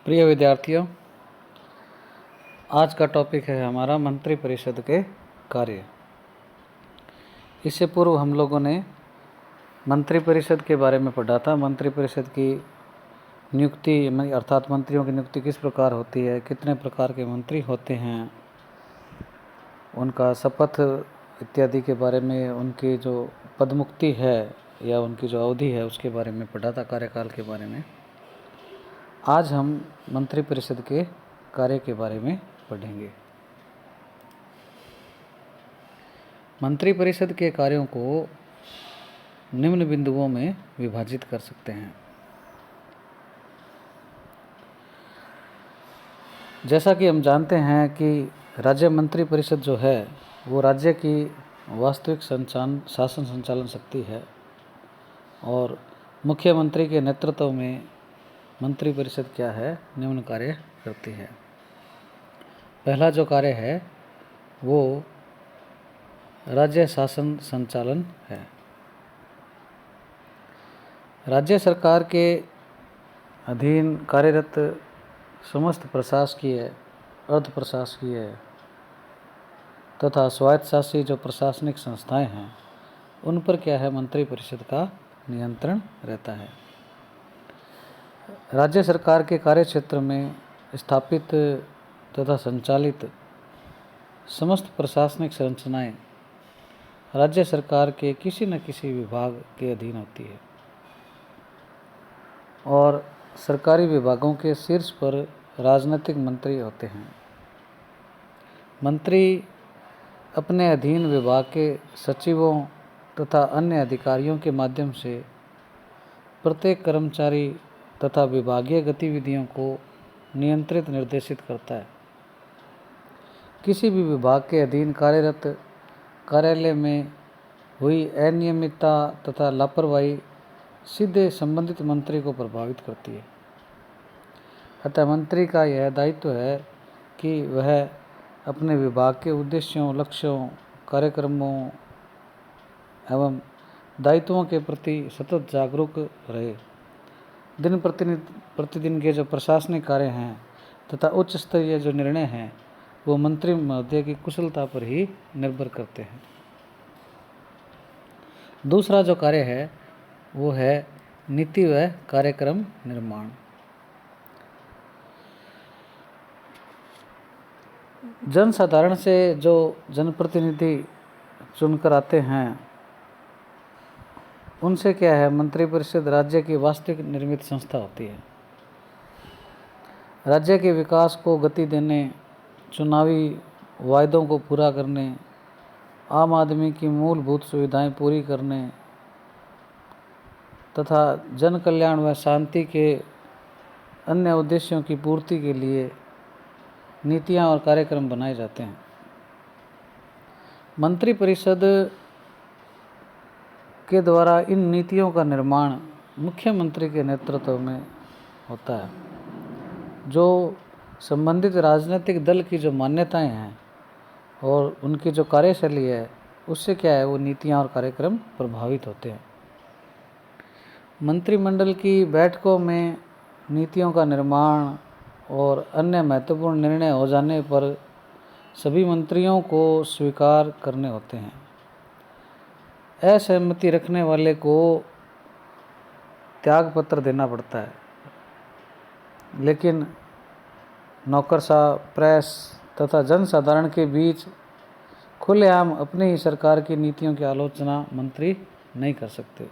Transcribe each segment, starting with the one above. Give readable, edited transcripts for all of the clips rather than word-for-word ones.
प्रिय विद्यार्थियों, आज का टॉपिक है हमारा मंत्रिपरिषद के कार्य। इससे पूर्व हम लोगों ने मंत्रिपरिषद के बारे में पढ़ा था। मंत्रिपरिषद की नियुक्ति अर्थात मंत्रियों की नियुक्ति किस प्रकार होती है, कितने प्रकार के मंत्री होते हैं, उनका शपथ इत्यादि के बारे में, उनकी जो पदमुक्ति है या उनकी जो अवधि है उसके बारे में पढ़ा था, कार्यकाल के बारे में। आज हम मंत्रिपरिषद के कार्य के बारे में पढ़ेंगे। मंत्रिपरिषद के कार्यों को निम्न बिंदुओं में विभाजित कर सकते हैं। जैसा कि हम जानते हैं कि राज्य मंत्रिपरिषद जो है वो राज्य की वास्तविक शासन संचालन शक्ति है और मुख्यमंत्री के नेतृत्व में मंत्रिपरिषद क्या है, निम्न कार्य करती है। पहला जो कार्य है वो राज्य शासन संचालन है। राज्य सरकार के अधीन कार्यरत समस्त प्रशासकीय, अर्ध प्रशासकीय तथा स्वायत्तशासी जो प्रशासनिक संस्थाएं हैं उन पर क्या है, मंत्रिपरिषद का नियंत्रण रहता है। राज्य सरकार के कार्यक्षेत्र में स्थापित तथा संचालित समस्त प्रशासनिक संरचनाएं राज्य सरकार के किसी न किसी विभाग के अधीन होती है और सरकारी विभागों के शीर्ष पर राजनीतिक मंत्री होते हैं। मंत्री अपने अधीन विभाग के सचिवों तथा अन्य अधिकारियों के माध्यम से प्रत्येक कर्मचारी तथा विभागीय गतिविधियों को नियंत्रित निर्देशित करता है। किसी भी विभाग के अधीन कार्यरत कार्यालय में हुई अनियमितता तथा लापरवाही सीधे संबंधित मंत्री को प्रभावित करती है। अतः मंत्री का यह दायित्व है कि वह अपने विभाग के उद्देश्यों, लक्ष्यों, कार्यक्रमों एवं दायित्वों के प्रति सतत जागरूक रहे। दिन प्रतिदिन के जो प्रशासनिक कार्य हैं तथा उच्च स्तरीय जो निर्णय हैं वो मंत्री महोदय की कुशलता पर ही निर्भर करते हैं। दूसरा जो कार्य है वो है नीति व कार्यक्रम निर्माण। जनसाधारण से जो जनप्रतिनिधि चुनकर आते हैं उनसे क्या है, मंत्रिपरिषद राज्य की वास्तविक निर्मित संस्था होती है। राज्य के विकास को गति देने, चुनावी वायदों को पूरा करने, आम आदमी की मूलभूत सुविधाएं पूरी करने तथा जन कल्याण व शांति के अन्य उद्देश्यों की पूर्ति के लिए नीतियां और कार्यक्रम बनाए जाते हैं। मंत्रिपरिषद के द्वारा इन नीतियों का निर्माण मुख्यमंत्री के नेतृत्व में होता है। जो संबंधित राजनीतिक दल की जो मान्यताएं हैं और उनकी जो कार्यशैली है उससे क्या है, वो नीतियां और कार्यक्रम प्रभावित होते हैं। मंत्रिमंडल की बैठकों में नीतियों का निर्माण और अन्य महत्वपूर्ण निर्णय हो जाने पर सभी मंत्रियों को स्वीकार करने होते हैं। असहमति रखने वाले को त्यागपत्र देना पड़ता है, लेकिन नौकरशाह, प्रेस तथा जनसाधारण के बीच खुलेआम अपनी ही सरकार की नीतियों की आलोचना मंत्री नहीं कर सकते।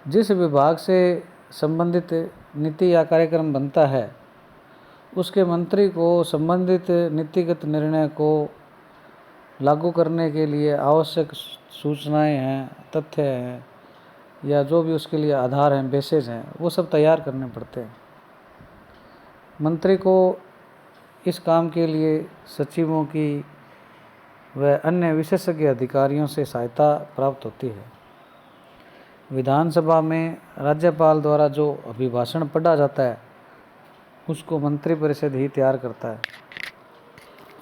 जिस विभाग से संबंधित नीति या कार्यक्रम बनता है उसके मंत्री को संबंधित नीतिगत निर्णय को लागू करने के लिए आवश्यक सूचनाएं हैं, तथ्य हैं या जो भी उसके लिए आधार हैं, बेसेस हैं, वो सब तैयार करने पड़ते हैं। मंत्री को इस काम के लिए सचिवों की व अन्य विशेषज्ञ अधिकारियों से सहायता प्राप्त होती है। विधानसभा में राज्यपाल द्वारा जो अभिभाषण पढ़ा जाता है उसको मंत्रिपरिषद ही तैयार करता है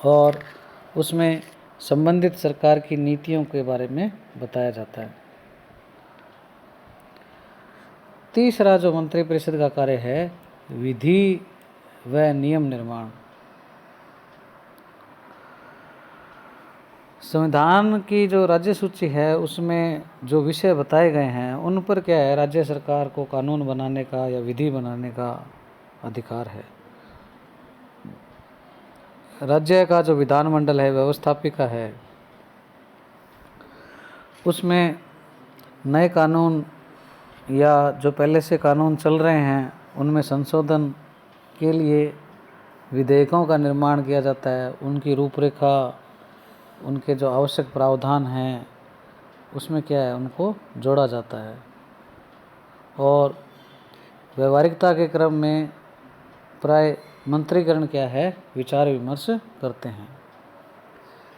और उसमें संबंधित सरकार की नीतियों के बारे में बताया जाता है। तीसरा जो मंत्रिपरिषद का कार्य है विधि व नियम निर्माण। संविधान की जो राज्य सूची है उसमें जो विषय बताए गए हैं उन पर क्या है, राज्य सरकार को कानून बनाने का या विधि बनाने का अधिकार है। राज्य का जो विधानमंडल है, व्यवस्थापिका है, उसमें नए कानून या जो पहले से कानून चल रहे हैं उनमें संशोधन के लिए विधेयकों का निर्माण किया जाता है। उनकी रूपरेखा, उनके जो आवश्यक प्रावधान हैं उसमें क्या है, उनको जोड़ा जाता है और व्यवहारिकता के क्रम में प्राय मंत्रीगण क्या है, विचार विमर्श करते हैं।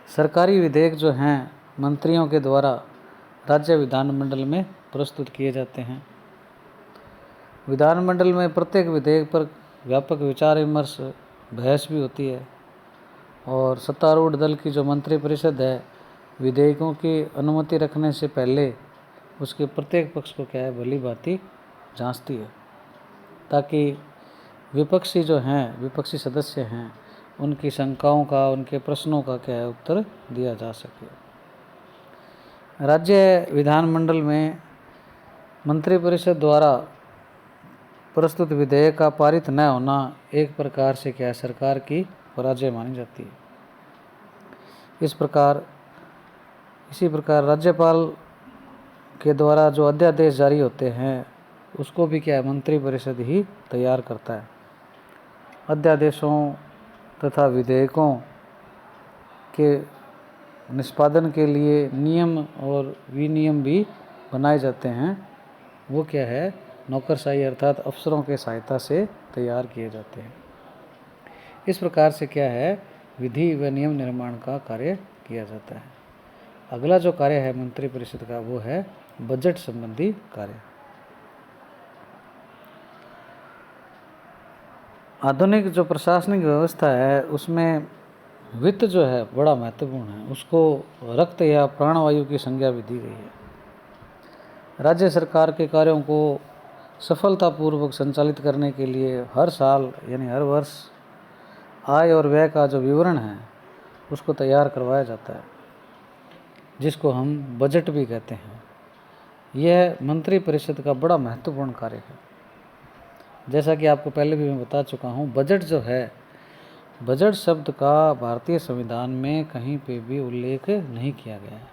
सरकारी विधेयक जो हैं मंत्रियों के द्वारा राज्य विधानमंडल में प्रस्तुत किए जाते हैं। विधानमंडल में प्रत्येक विधेयक पर व्यापक विचार विमर्श, बहस भी होती है और सत्तारूढ़ दल की जो मंत्रिपरिषद है विधेयकों की अनुमति रखने से पहले उसके प्रत्येक पक्ष को क्या है, भली भांति जांचती है ताकि विपक्षी जो हैं, विपक्षी सदस्य हैं, उनकी शंकाओं का, उनके प्रश्नों का क्या है, उत्तर दिया जा सके। राज्य विधानमंडल में मंत्रिपरिषद द्वारा प्रस्तुत विधेयक का पारित न होना एक प्रकार से क्या है, सरकार की पराजय मानी जाती है। इसी प्रकार राज्यपाल के द्वारा जो अध्यादेश जारी होते हैं उसको भी क्या है, मंत्रिपरिषद ही तैयार करता है। अध्यादेशों तथा विधेयकों के निष्पादन के लिए नियम और विनियम भी बनाए जाते हैं। वो क्या है, नौकरशाही अर्थात अफसरों के सहायता से तैयार किए जाते हैं। इस प्रकार से क्या है, विधि व नियम निर्माण का कार्य किया जाता है। अगला जो कार्य है मंत्रिपरिषद का वो है बजट संबंधी कार्य। आधुनिक जो प्रशासनिक व्यवस्था है उसमें वित्त जो है बड़ा महत्वपूर्ण है, उसको रक्त या प्राणवायु की संज्ञा भी दी गई है। राज्य सरकार के कार्यों को सफलतापूर्वक संचालित करने के लिए हर साल यानी हर वर्ष आय और व्यय का जो विवरण है उसको तैयार करवाया जाता है, जिसको हम बजट भी कहते हैं। यह मंत्रिपरिषद का बड़ा महत्वपूर्ण कार्य है। जैसा कि आपको पहले भी मैं बता चुका हूँ, बजट जो है, बजट शब्द का भारतीय संविधान में कहीं पे भी उल्लेख नहीं किया गया है,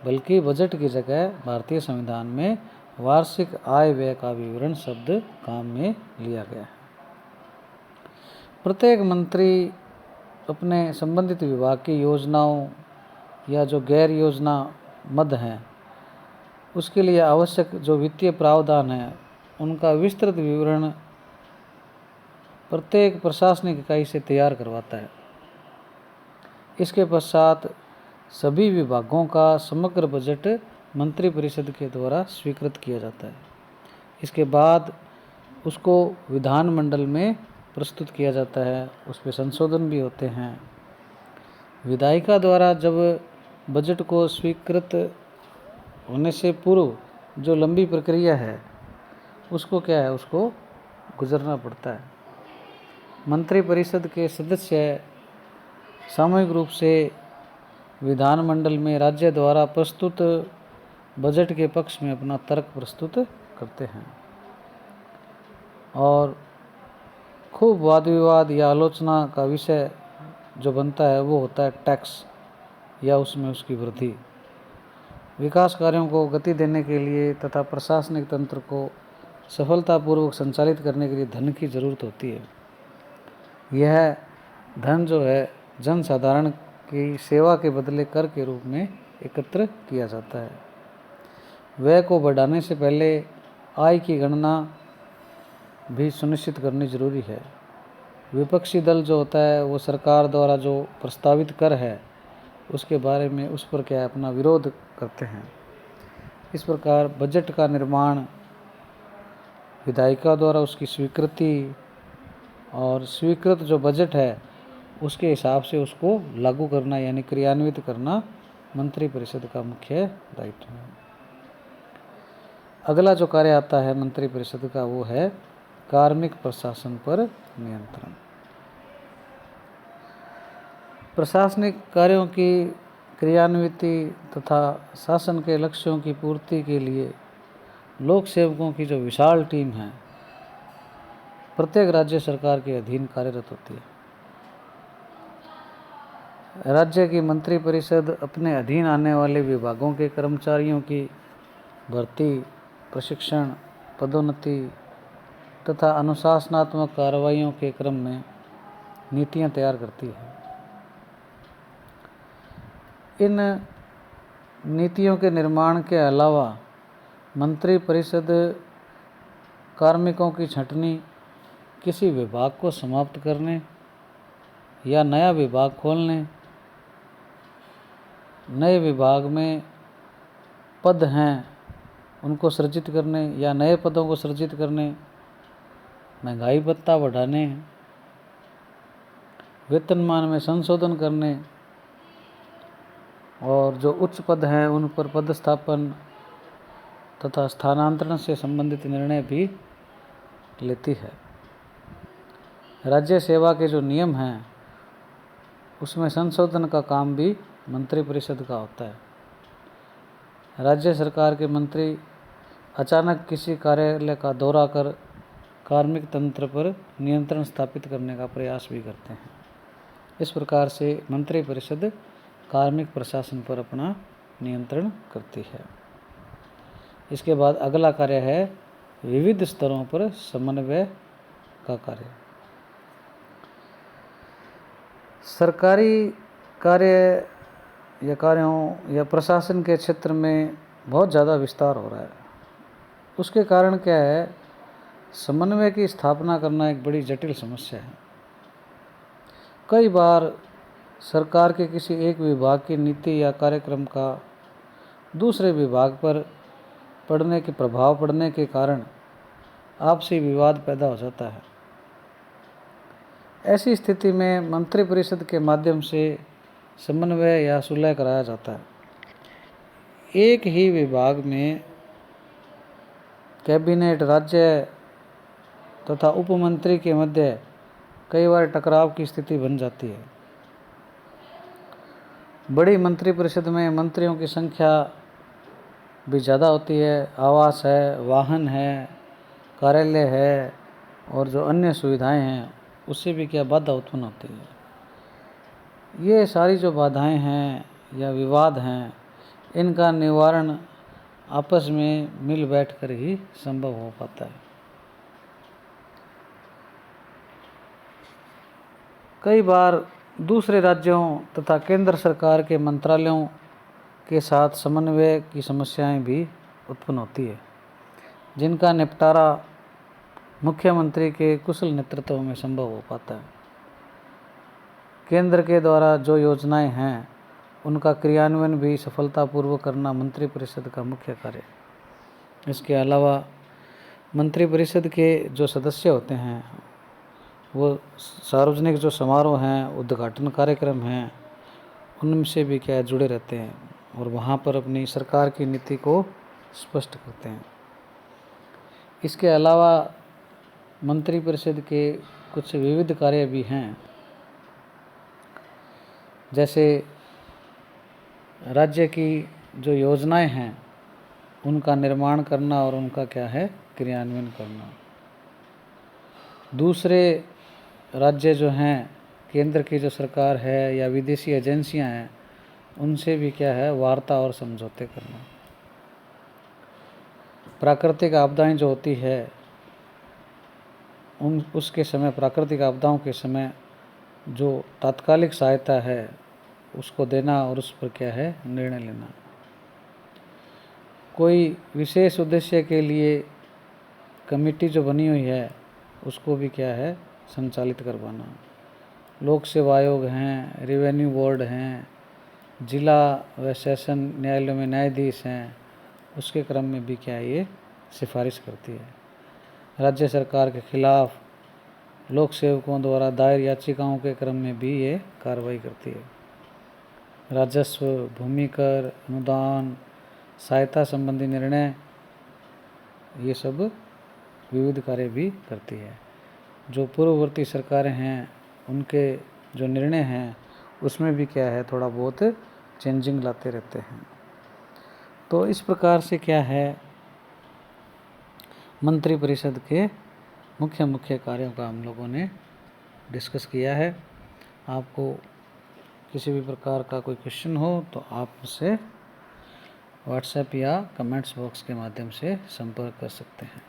बल्कि बजट की जगह भारतीय संविधान में वार्षिक आय व्यय का विवरण शब्द काम में लिया गया है। प्रत्येक मंत्री अपने संबंधित विभाग की योजनाओं या जो गैर योजना मद हैं उसके लिए आवश्यक जो वित्तीय प्रावधान है उनका विस्तृत विवरण प्रत्येक प्रशासनिक इकाई से तैयार करवाता है। इसके पश्चात सभी विभागों का समग्र बजट मंत्रिपरिषद के द्वारा स्वीकृत किया जाता है। इसके बाद उसको विधानमंडल में प्रस्तुत किया जाता है, उस पर संशोधन भी होते हैं। विधायिका द्वारा जब बजट को स्वीकृत होने से पूर्व जो लंबी प्रक्रिया है उसको क्या है, उसको गुजरना पड़ता है। मंत्रिपरिषद के सदस्य सामूहिक रूप से विधानमंडल में राज्य द्वारा प्रस्तुत बजट के पक्ष में अपना तर्क प्रस्तुत करते हैं और खूब वाद विवाद या आलोचना का विषय जो बनता है वो होता है टैक्स या उसमें उसकी वृद्धि। विकास कार्यों को गति देने के लिए तथा प्रशासनिक तंत्र को सफलतापूर्वक संचालित करने के लिए धन की ज़रूरत होती है। यह धन जो है जन साधारण की सेवा के बदले कर के रूप में एकत्र किया जाता है। व्यय को बढ़ाने से पहले आय की गणना भी सुनिश्चित करनी जरूरी है। विपक्षी दल जो होता है वो सरकार द्वारा जो प्रस्तावित कर है उसके बारे में उस पर क्या है, अपना विरोध करते हैं। इस प्रकार बजट का निर्माण विधायिका द्वारा उसकी स्वीकृति और स्वीकृत जो बजट है उसके हिसाब से उसको लागू करना यानी क्रियान्वित करना मंत्रिपरिषद का मुख्य दायित्व है। अगला जो कार्य आता है मंत्रिपरिषद का वो है कार्मिक प्रशासन पर नियंत्रण। प्रशासनिक कार्यों की क्रियान्विति तथा शासन के लक्ष्यों की पूर्ति के लिए लोक सेवकों की जो विशाल टीम है प्रत्येक राज्य सरकार के अधीन कार्यरत होती है। राज्य की मंत्री परिषद अपने अधीन आने वाले विभागों के कर्मचारियों की भर्ती, प्रशिक्षण, पदोन्नति तथा अनुशासनात्मक कार्रवाइयों के क्रम में नीतियां तैयार करती है। इन नीतियों के निर्माण के अलावा मंत्री परिषद कार्मिकों की छंटनी, किसी विभाग को समाप्त करने या नया विभाग खोलने, नए विभाग में पद हैं उनको सृजित करने या नए पदों को सृजित करने, महंगाई भत्ता बढ़ाने, वेतनमान में संशोधन करने और जो उच्च पद हैं उन पर पदस्थापन तथा स्थानांतरण से संबंधित निर्णय भी लेती है। राज्य सेवा के जो नियम हैं उसमें संशोधन का काम भी मंत्री परिषद का होता है। राज्य सरकार के मंत्री अचानक किसी कार्यालय का दौरा कर कार्मिक तंत्र पर नियंत्रण स्थापित करने का प्रयास भी करते हैं। इस प्रकार से मंत्री परिषद कार्मिक प्रशासन पर अपना नियंत्रण करती है। इसके बाद अगला कार्य है विविध स्तरों पर समन्वय का कार्य। सरकारी कार्य या कार्यों या प्रशासन के क्षेत्र में बहुत ज़्यादा विस्तार हो रहा है। उसके कारण क्या है, समन्वय की स्थापना करना एक बड़ी जटिल समस्या है। कई बार सरकार के किसी एक विभाग की नीति या कार्यक्रम का दूसरे विभाग पर प्रभाव पड़ने के कारण आपसी विवाद पैदा हो जाता है। ऐसी स्थिति में मंत्री परिषद के माध्यम से समन्वय या सुलह कराया जाता है। एक ही विभाग में कैबिनेट, राज्य तथा उपमंत्री के मध्य कई बार टकराव की स्थिति बन जाती है। बड़ी मंत्री परिषद में मंत्रियों की संख्या भी ज़्यादा होती है, आवास है, वाहन है, कार्यालय है और जो अन्य सुविधाएं हैं उससे भी क्या बाधा उत्पन्न होती है। ये सारी जो बाधाएं हैं या विवाद हैं इनका निवारण आपस में मिल बैठकर ही संभव हो पाता है। कई बार दूसरे राज्यों तथा केंद्र सरकार के मंत्रालयों के साथ समन्वय की समस्याएं भी उत्पन्न होती है, जिनका निपटारा मुख्यमंत्री के कुशल नेतृत्व में संभव हो पाता है। केंद्र के द्वारा जो योजनाएं हैं उनका क्रियान्वयन भी सफलतापूर्वक करना मंत्री परिषद का मुख्य कार्य है। इसके अलावा मंत्री परिषद के जो सदस्य होते हैं वो सार्वजनिक जो समारोह हैं, उद्घाटन कार्यक्रम हैं, उनसे भी क्या जुड़े रहते हैं और वहाँ पर अपनी सरकार की नीति को स्पष्ट करते हैं। इसके अलावा मंत्री परिषद के कुछ विविध कार्य भी हैं, जैसे राज्य की जो योजनाएं हैं उनका निर्माण करना और उनका क्या है क्रियान्वयन करना। दूसरे राज्य जो हैं, केंद्र की जो सरकार है या विदेशी एजेंसियां हैं उनसे भी क्या है वार्ता और समझौते करना। प्राकृतिक आपदाएं जो होती है उसके समय, प्राकृतिक आपदाओं के समय जो तात्कालिक सहायता है उसको देना और उस पर क्या है निर्णय लेना। कोई विशेष उद्देश्य के लिए कमेटी जो बनी हुई है उसको भी क्या है संचालित करवाना। लोक सेवा आयोग हैं, रेवेन्यू बोर्ड हैं, जिला व सेशन न्यायालयों में न्यायाधीश हैं, उसके क्रम में भी क्या ये सिफारिश करती है। राज्य सरकार के खिलाफ लोक सेवकों द्वारा दायर याचिकाओं के क्रम में भी ये कार्रवाई करती है। राजस्व, भूमि कर, अनुदान, सहायता संबंधी निर्णय ये सब विविध कार्य भी करती है। जो पूर्ववर्ती सरकारें हैं उनके जो निर्णय हैं उसमें भी क्या है, थोड़ा बहुत चेंजिंग लाते रहते हैं। तो इस प्रकार से क्या है, मंत्रिपरिषद के मुख्य मुख्य कार्यों का हम लोगों ने डिस्कस किया है। आपको किसी भी प्रकार का कोई क्वेश्चन हो तो आप मुझसे व्हाट्सएप या कमेंट्स बॉक्स के माध्यम से संपर्क कर सकते हैं।